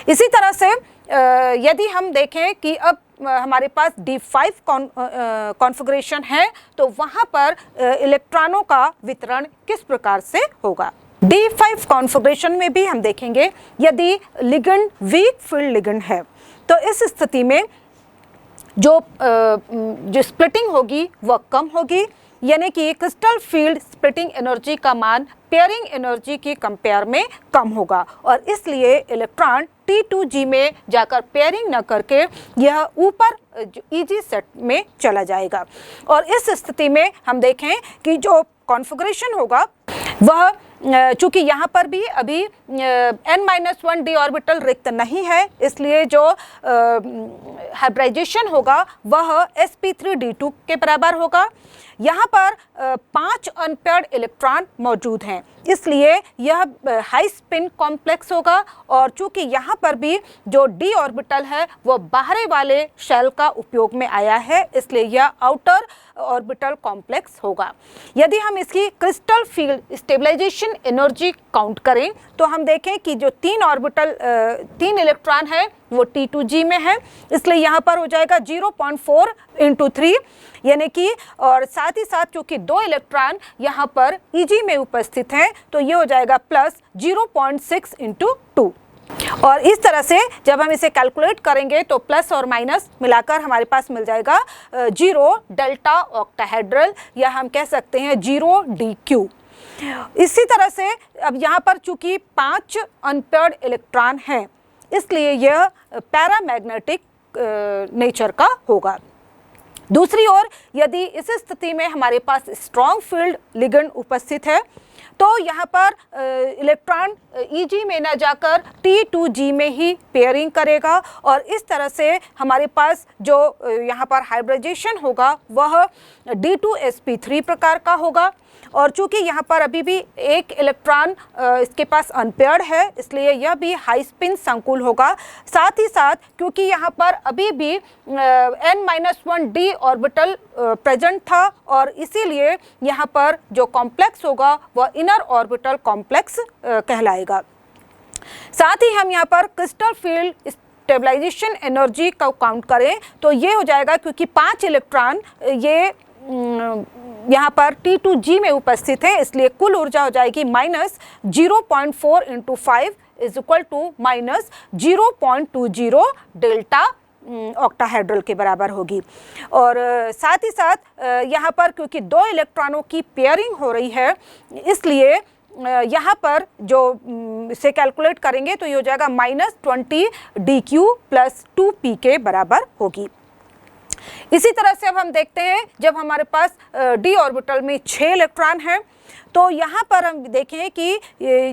इसी तरह से यदि हम देखें कि अब हमारे पास D5 कॉन्फ़िगरेशन है तो वहाँ पर इलेक्ट्रॉनों का वितरण किस प्रकार से होगा। D5 कॉन्फ़िगरेशन में भी हम देखेंगे यदि लिगेंड वीक फील्ड लिगेंड है तो इस स्थिति में जो स्प्लिटिंग होगी वह कम होगी, यानी कि क्रिस्टल फील्ड स्प्लिटिंग एनर्जी का मान पेयरिंग एनर्जी की कंपेयर में कम होगा, और इसलिए इलेक्ट्रॉन T2G में जाकर पेयरिंग न करके यह ऊपर Eg सेट में चला जाएगा। और इस स्थिति में हम देखें कि जो कॉन्फ़िगरेशन होगा वह चूंकि यहाँ पर भी अभी n-1 d ऑर्बिटल रिक्त नहीं है, इसलिए जो हाइब्रिडाइजेशन होगा वह sp3d2 के बराबर होगा। यहाँ पर 5 अनपेयर्ड इलेक्ट्रॉन मौजूद हैं, इसलिए यह हाई स्पिन कॉम्प्लेक्स होगा। और चूंकि यहाँ पर भी जो d ऑर्बिटल है वह बाहरी वाले शेल का उपयोग में आया है, इसलिए यह आउटर ऑर्बिटल कॉम्प्लेक्स होगा। यदि हम इसकी crystal field stabilisation energy count करें तो हम देखें कि जो 3 इलेक्ट्रॉन है वो T2G में है, इसलिए यहाँ पर हो जाएगा 0.4 × 3, यानी कि और साथ ही साथ चूँकि 2 इलेक्ट्रॉन यहाँ पर Eg में उपस्थित हैं तो ये हो जाएगा +0.6 × 2। और इस तरह से जब हम इसे कैलकुलेट करेंगे तो प्लस और माइनस मिलाकर हमारे पास मिल जाएगा 0 डेल्टा ऑक्टाहेड्रल, या हम कह सकते हैं 0 dq। इसी तरह से अब यहाँ पर चूंकि 5 अनपेयर्ड इलेक्ट्रॉन हैं, इसलिए यह पैरामैग्नेटिक नेचर का होगा। दूसरी ओर यदि इस स्थिति में हमारे पास स्ट्रॉन्ग फील्ड लिगेंड उपस्थित है तो यहाँ पर इलेक्ट्रॉन Eg में न जाकर T2G में ही पेयरिंग करेगा और इस तरह से हमारे पास जो यहाँ पर हाइब्रिडाइजेशन होगा वह D2sp3 प्रकार का होगा। और चूंकि यहाँ पर अभी भी एक इलेक्ट्रॉन इसके पास अनपेयर्ड है इसलिए यह भी हाई स्पिन संकुल होगा। साथ ही साथ क्योंकि यहाँ पर अभी भी n-1d ऑर्बिटल प्रेजेंट था और इसीलिए यहाँ पर जो कॉम्प्लेक्स होगा वह इनर ऑर्बिटल कॉम्प्लेक्स कहलाएगा। साथ ही हम यहाँ पर क्रिस्टल फील्ड स्टेबलाइजेशन एनर्जी का काउंट करें तो ये हो जाएगा, क्योंकि 5 इलेक्ट्रॉन ये यहाँ पर T2G में उपस्थित है इसलिए कुल ऊर्जा हो जाएगी -0.4 × 5 = -0.20 डेल्टा ऑक्टाहेड्रल के बराबर होगी। और साथ ही साथ यहाँ पर क्योंकि 2 इलेक्ट्रॉनों की पेयरिंग हो रही है इसलिए यहाँ पर जो इसे कैलकुलेट करेंगे तो ये हो जाएगा -20 dq + 2p के बराबर होगी। इसी तरह से अब हम देखते हैं जब हमारे पास d ऑर्बिटल में 6 इलेक्ट्रॉन हैं तो यहाँ पर हम देखें कि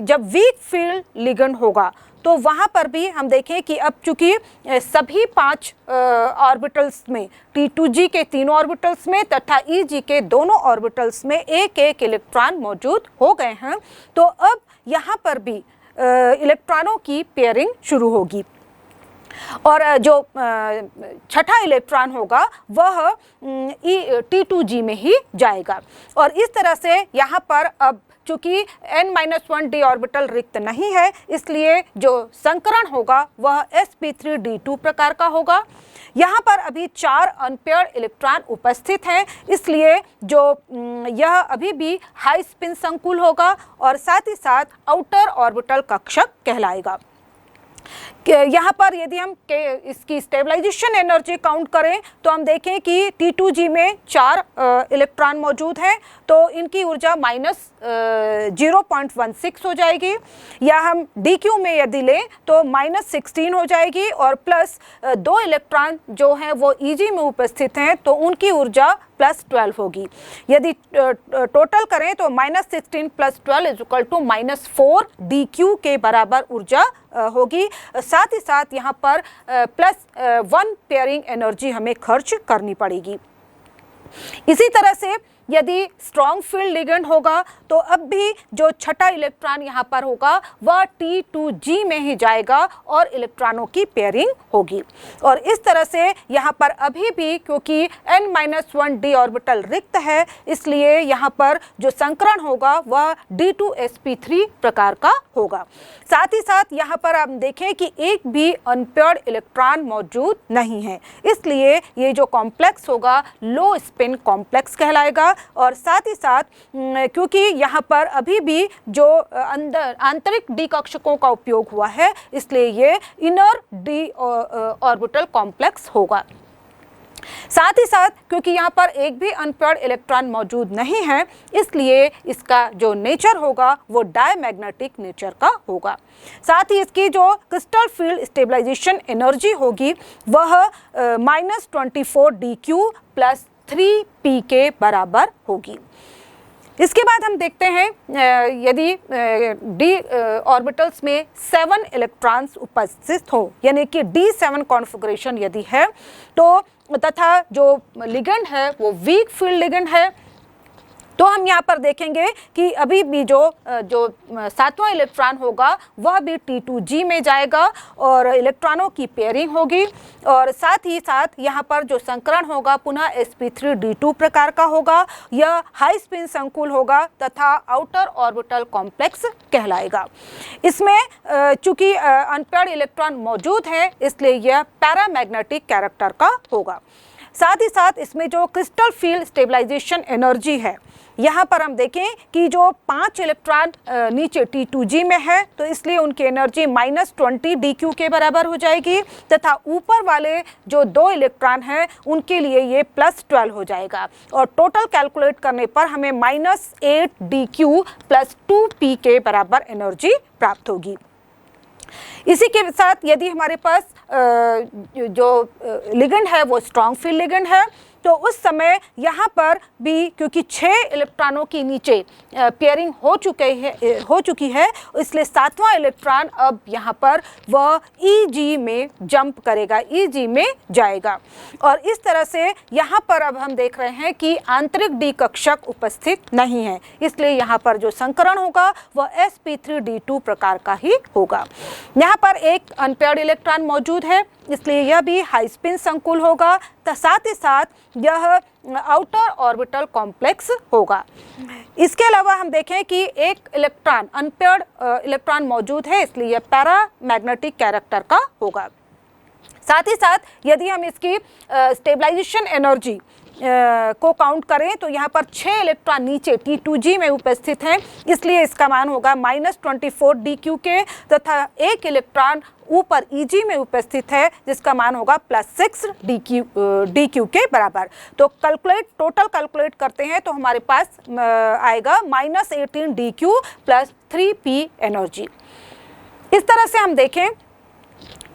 जब वीक फील्ड लिगेंड होगा तो वहाँ पर भी हम देखें कि अब चूंकि सभी 5 ऑर्बिटल्स में T2G के 3 ऑर्बिटल्स में तथा Eg के दोनों ऑर्बिटल्स में एक इलेक्ट्रॉन मौजूद हो गए हैं तो अब यहाँ पर भी इलेक्ट्रॉनों की पेयरिंग शुरू होगी और जो छठा इलेक्ट्रॉन होगा वह T2G में ही जाएगा। और इस तरह से यहाँ पर अब चूंकि n-1d ऑर्बिटल रिक्त नहीं है इसलिए जो संकरण होगा वह sp3d2 प्रकार का होगा। यहाँ पर अभी 4 अनपेयर्ड इलेक्ट्रॉन उपस्थित हैं इसलिए जो यह अभी भी हाई स्पिन संकुल होगा और साथ ही साथ आउटर ऑर्बिटल कक्षक कहलाएगा। यहाँ पर यदि हम इसकी स्टेबलाइजेशन एनर्जी काउंट करें तो हम देखें कि T2G में 4 इलेक्ट्रॉन मौजूद हैं तो इनकी ऊर्जा -0.16 हो जाएगी, या हम DQ में यदि लें तो -16 हो जाएगी और प्लस 2 इलेक्ट्रॉन जो हैं वो Eg में उपस्थित हैं तो उनकी ऊर्जा +12 होगी। यदि टोटल करें तो -16 + 12 = -4 dq के बराबर ऊर्जा होगी। साथ ही साथ यहाँ पर +1 पेयरिंग एनर्जी हमें खर्च करनी पड़ेगी। इसी तरह से यदि स्ट्रॉन्ग फील्ड लिगेंड होगा तो अब भी जो छठा इलेक्ट्रॉन यहाँ पर होगा वह T2G में ही जाएगा और इलेक्ट्रॉनों की पेयरिंग होगी। और इस तरह से यहाँ पर अभी भी क्योंकि n-1d ऑर्बिटल रिक्त है इसलिए यहाँ पर जो संकरण होगा वह D2sp3 प्रकार का होगा। साथ ही साथ यहाँ पर आप देखें कि एक भी अनपेयर्ड इलेक्ट्रॉन मौजूद नहीं है इसलिए ये जो कॉम्प्लेक्स होगा लो स्पिन कॉम्प्लेक्स कहलाएगा। और साथ ही साथ क्योंकि यहाँ पर अभी भी जो आंतरिक डी कक्षकों का उपयोग हुआ है इसलिए ये इनर डी ऑर्बिटल कॉम्प्लेक्स होगा। साथ ही साथ क्योंकि यहाँ पर एक भी अनपेयर्ड इलेक्ट्रॉन मौजूद नहीं है इसलिए इसका जो नेचर होगा वो डायमैग्नेटिक नेचर का होगा। साथ ही इसकी जो क्रिस्टल फील्ड स्टेबलाइजेशन एनर्जी होगी वह -24 dq + 3p के बराबर होगी। इसके बाद हम देखते हैं यदि d ऑर्बिटल्स में 7 इलेक्ट्रॉन्स उपस्थित हो यानी कि D7 कॉन्फ़िगरेशन यदि है तो तथा जो लिगेंड है वो वीक फील्ड लिगेंड है तो हम यहाँ पर देखेंगे कि अभी भी जो 7वां इलेक्ट्रॉन होगा वह भी T2G में जाएगा और इलेक्ट्रॉनों की पेयरिंग होगी। और साथ ही साथ यहाँ पर जो संकरण होगा पुनः sp3d2 प्रकार का होगा। यह हाई स्पिन संकुल होगा तथा आउटर ऑर्बिटल कॉम्प्लेक्स कहलाएगा। इसमें चूंकि अनपेयर्ड इलेक्ट्रॉन मौजूद है इसलिए यह पैरामैग्नेटिक कैरेक्टर का होगा। साथ ही साथ इसमें जो क्रिस्टल फील्ड स्टेबलाइजेशन एनर्जी है यहाँ पर हम देखें कि जो 5 इलेक्ट्रॉन नीचे T2G में है तो इसलिए उनकी एनर्जी -20 dq के बराबर हो जाएगी तथा ऊपर वाले जो 2 इलेक्ट्रॉन हैं उनके लिए ये +12 हो जाएगा और टोटल कैलकुलेट करने पर हमें -8 dq + 2p के बराबर एनर्जी प्राप्त होगी। इसी के साथ यदि हमारे पास जो लिगेंड है वो स्ट्रॉन्ग फील्ड लिगेंड है तो उस समय यहाँ पर भी क्योंकि 6 इलेक्ट्रॉनों की नीचे पेयरिंग हो चुकी है, इसलिए 7वां इलेक्ट्रॉन अब यहाँ पर वह Eg में जंप करेगा, Eg में जाएगा। और इस तरह से यहाँ पर अब हम देख रहे हैं कि आंतरिक डी कक्षक उपस्थित नहीं है, इसलिए यहाँ पर जो संकरण होगा वह sp3d2 प्रकार का ही होगा। यहाँ पर एक अनपेयर्ड इलेक्ट्रॉन मौजूद है, इसलिए यह भी हाई स्पिन संकुल होगा, साथ ही साथ यह आउटर ऑर्बिटल कॉम्प्लेक्स होगा। इसके अलावा हम देखें कि एक इलेक्ट्रॉन अनपेयर्ड इलेक्ट्रॉन मौजूद है, इसलिए यह पैरामैग्नेटिक कैरेक्टर का होगा। साथ ही साथ यदि हम इसकी स्टेबलाइजेशन एनर्जी को काउंट करें तो यहाँ पर 6 इलेक्ट्रॉन नीचे T2g में उपस्थित हैं, इसलिए इसका मान होगा -24 DQK, तथा एक इलेक्ट्रॉन ऊपर Eg में उपस्थित है जिसका मान होगा +6 DQ के बराबर। तो टोटल कैलकुलेट करते हैं तो हमारे पास आएगा -18 DQ + 3p एनर्जी। इस तरह से हम देखें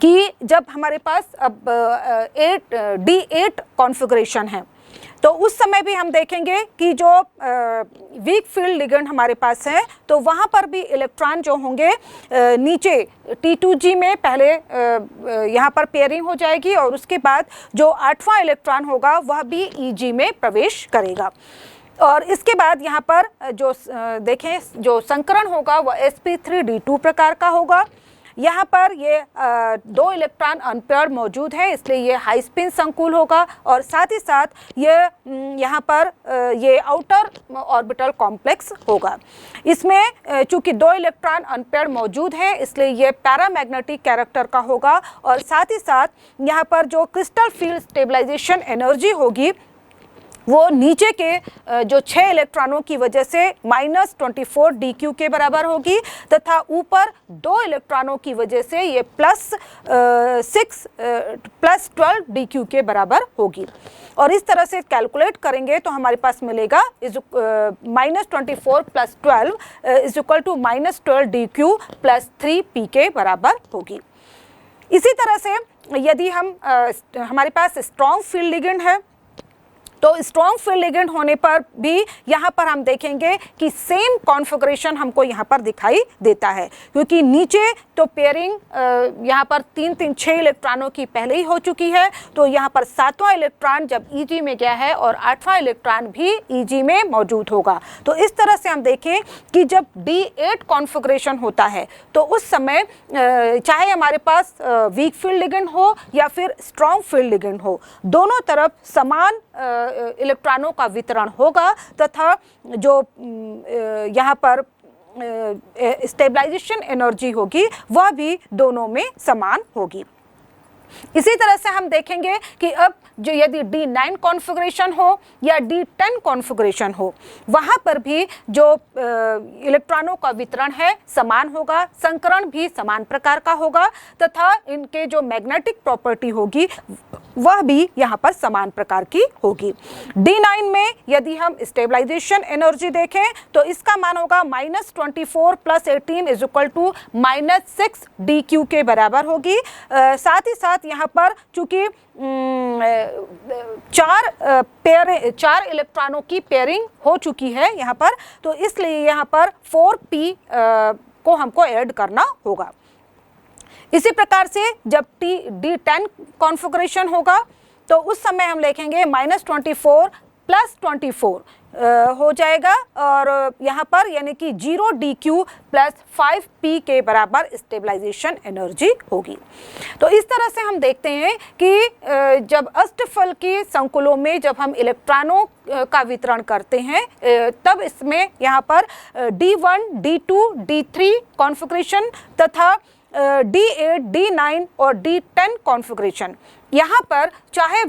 कि जब हमारे पास अब D8 कॉन्फ़िगरेशन है तो उस समय भी हम देखेंगे कि जो वीक फील्ड लिगेंड हमारे पास है तो वहाँ पर भी इलेक्ट्रॉन जो होंगे नीचे T2g में पहले यहाँ पर पेयरिंग हो जाएगी और उसके बाद जो 8वां इलेक्ट्रॉन होगा वह भी Eg में प्रवेश करेगा। और इसके बाद यहाँ पर जो देखें जो संकरण होगा वह sp3d2 प्रकार का होगा। यहाँ पर ये 2 इलेक्ट्रॉन अनपेयर्ड मौजूद है, इसलिए ये हाई स्पिन संकुल होगा और साथ ही साथ ये यहाँ पर ये आउटर ऑर्बिटल कॉम्प्लेक्स होगा। इसमें चूंकि 2 इलेक्ट्रॉन अनपेयर्ड मौजूद है इसलिए ये पैरामैग्नेटिक कैरेक्टर का होगा और साथ ही साथ यहाँ पर जो क्रिस्टल फील्ड स्टेबलाइजेशन एनर्जी होगी वो नीचे के जो 6 इलेक्ट्रॉनों की वजह से -24 DQ के बराबर होगी तथा ऊपर 2 इलेक्ट्रॉनों की वजह से ये +12 DQ के बराबर होगी। और इस तरह से कैलकुलेट करेंगे तो हमारे पास मिलेगा -24 + 12 = -12 DQ + 3p के बराबर होगी। इसी तरह से यदि हम हमारे पास स्ट्रॉन्ग फील्ड लिगेंड है तो स्ट्रॉन्ग फील्ड लिगेंड होने पर भी यहाँ पर हम देखेंगे कि सेम कॉन्फ़िगरेशन हमको यहाँ पर दिखाई देता है, क्योंकि नीचे तो पेयरिंग यहाँ पर 6 इलेक्ट्रॉनों की पहले ही हो चुकी है, तो यहाँ पर 7वां इलेक्ट्रॉन जब Eg में गया है और 8वां इलेक्ट्रॉन भी Eg में मौजूद होगा। तो इस तरह से हम देखें कि जब D8 कॉन्फ़िगरेशन होता है तो उस समय चाहे हमारे पास वीक फील्ड लिगेंड हो या फिर स्ट्रॉन्ग फील्ड लिगेंड हो, दोनों तरफ समान इलेक्ट्रॉनों का वितरण होगा तथा जो यहाँ पर स्टेबलाइजेशन एनर्जी होगी वह भी दोनों में समान होगी। इसी तरह से हम देखेंगे कि अब जो यदि D9 कॉन्फ़िगरेशन हो या D10 कॉन्फ़िगरेशन हो वहाँ पर भी जो इलेक्ट्रॉनों का वितरण है समान होगा, संकरण भी समान प्रकार का होगा तथा इनके जो मैग्नेटिक प्रॉपर्टी होगी वह भी यहाँ पर समान प्रकार की होगी। D9 में यदि हम स्टेबलाइजेशन एनर्जी देखें तो इसका मान होगा -24 + 18 = -6 DQ के बराबर होगी। साथ ही साथ यहाँ पर चूँकि 4 इलेक्ट्रॉनों की पेयरिंग हो चुकी है यहाँ पर, तो इसलिए यहाँ पर 4p को हमको ऐड करना होगा। इसी प्रकार से जब D10 कॉन्फ़िगरेशन होगा तो उस समय हम लिखेंगे -24 + 24 हो जाएगा और यहाँ पर यानी कि 0 DQ + 5p के बराबर स्टेबलाइजेशन एनर्जी होगी। तो इस तरह से हम देखते हैं कि जब अष्टफल के संकुलों में जब हम इलेक्ट्रॉनों का वितरण करते हैं तब इसमें यहाँ पर D1, D2, D3 कॉन्फ़िगरेशन तथा D8, D9 और D10 कॉन्फ़िगरेशन, यहाँ पर चाहे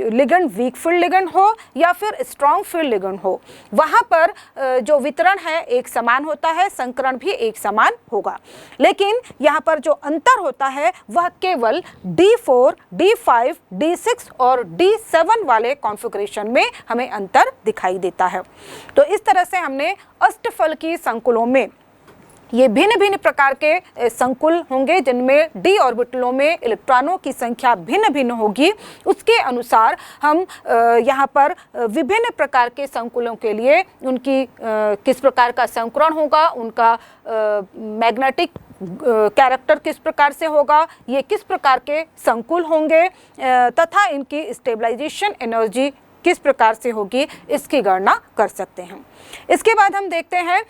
लिगेंड वीक फील्ड लिगेंड हो या फिर स्ट्रॉन्ग फील्ड लिगेंड हो, वहाँ पर जो वितरण है एक समान होता है, संकरण भी एक समान होगा। लेकिन यहाँ पर जो अंतर होता है वह केवल D4, D5, D6 और D7 वाले कॉन्फ़िगरेशन में हमें अंतर दिखाई देता है। तो इस तरह से हमने अष्टफल की संकुलों में ये भिन्न भिन्न प्रकार के संकुल होंगे जिनमें d ऑर्बिटलों में इलेक्ट्रॉनों की संख्या भिन्न भिन्न होगी। उसके अनुसार हम यहाँ पर विभिन्न प्रकार के संकुलों के लिए उनकी किस प्रकार का संकुरण होगा, उनका मैग्नेटिक कैरेक्टर किस प्रकार से होगा, ये किस प्रकार के संकुल होंगे तथा इनकी स्टेबलाइजेशन एनर्जी किस प्रकार से होगी, इसकी गणना कर सकते हैं। इसके बाद हम देखते हैं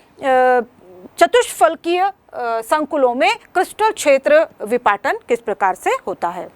चतुष्फलकीय संकुलों में क्रिस्टल क्षेत्र विपाटन किस प्रकार से होता है।